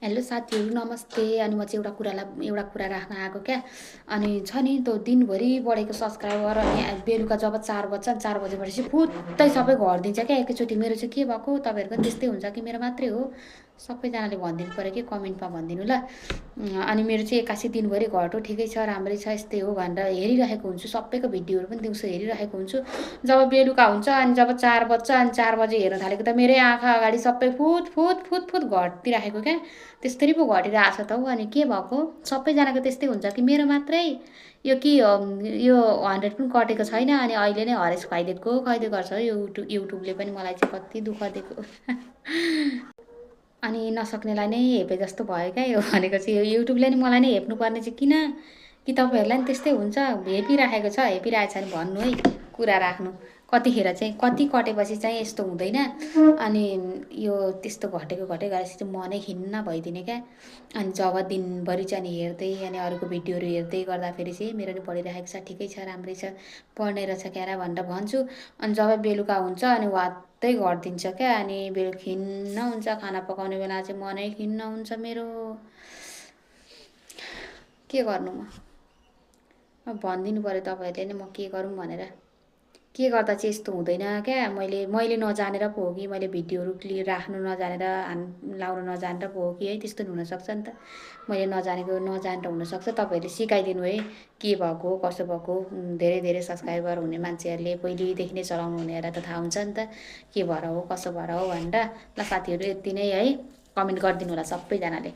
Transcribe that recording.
Hello साथीहरू नमस्ते। अनि म चाहिँ एउटा कुरा राख्न आएको क्या। अनि छ नि त्यो दिनभरि बढेको सब्सक्राइबर अनि बेलुका जब 4 बज्छ नि 4 बजेपछि चाहिँ फुत्तै सबै घटिदिन्छ क्या एकैचोटि। मेरो चाहिँ के भएको, तपाईँहरूको पनि त्यस्तै हुन्छ कि मेरो मात्रै हो? सबैजनाले भनिदिनु पऱ्यो कि कमेन्टमा भनिदिनु ल। अनि मेरो चाहिँ एक्कासी दिनभरि घट्यो, ठिकै छ, राम्रै छ, यस्तै हो भनेर हेरिरहेको हुन्छु। सबैको भिडियोहरू पनि दिउँसो हेरिरहेको हुन्छु। जब बेलुका हुन्छ अनि जब 4 बज्छ अनि 4 बजे हेर्न थालेको त मेरै आँखा अगाडि सबै फुत फुत फुत फुत घटिदिराखेको क्या। त्यसरी पो घटिरहेको छ त हौ। अनि के भएको, सबैजनाको त्यस्तै हुन्छ कि मेरो मात्रै? यो कि यो 100 पनि कटेको छैन अनि अहिले नै हरेस खुवाइदिएको गर्छ हौ युट्युबले पनि मलाई चाहिँ कति दुःख दिएको। अनि नसक्नेलाई नै हेपे जस्तो भयो क्या यो भनेको चाहिँ। यो युट्युबले नि मलाई नै हेप्नुपर्ने चाहिँ किन? कि तपाईँहरूलाई नि त्यस्तै हुन्छ? हेपिराखेको छ, हेपिरहेको छ भने भन्नु है, कुरा राख्नु। कतिखेर चाहिँ कति कटेपछि चाहिँ यस्तो हुँदैन। अनि यो त्यस्तो घटेको गएपछि चाहिँ मनै खिन्न भइदिने क्या। अनि जब दिनभरि चाहिँ अनि हेर्दै अनि अरूको भिडियोहरू हेर्दै गर्दाखेरि चाहिँ मेरो नि बढिरहेको छ, ठिकै छ, राम्रै छ, पढ्ने रहेछ क्यारा भनेर भन्छु। अनि जब बेलुका हुन्छ अनि वात्तै घटिदिन्छ क्या। अनि खिन्न हुन्छ, खाना पकाउने बेला चाहिँ मनै खिन्न हुन्छ मेरो। के गर्नु म? अब भनिदिनु पऱ्यो तपाईँहरूले नि म के गरौँ भनेर। के गर्दा चाहिँ यस्तो हुँदैन क्या? मैले नजानेर पो हो कि? मैले भिडियोहरू क्लियर राख्नु नजानेर, लाउनु नजानेर पो हो कि? है, त्यस्तो नि हुनसक्छ नि त। मैले नजानेर हुनसक्छ। तपाईँहरूले सिकाइदिनु है, के भएको हो, कसो भएको हो। धेरै धेरै सब्सक्राइबर हुने मान्छेहरूले पहिलेदेखि नै चलाउनु हुनेहरूलाई त थाहा हुन्छ नि त, के भएर हो, कसो भएर हो भनेर। ल साथीहरू, यति नै है। कमेन्ट गरिदिनु होला सबैजनाले।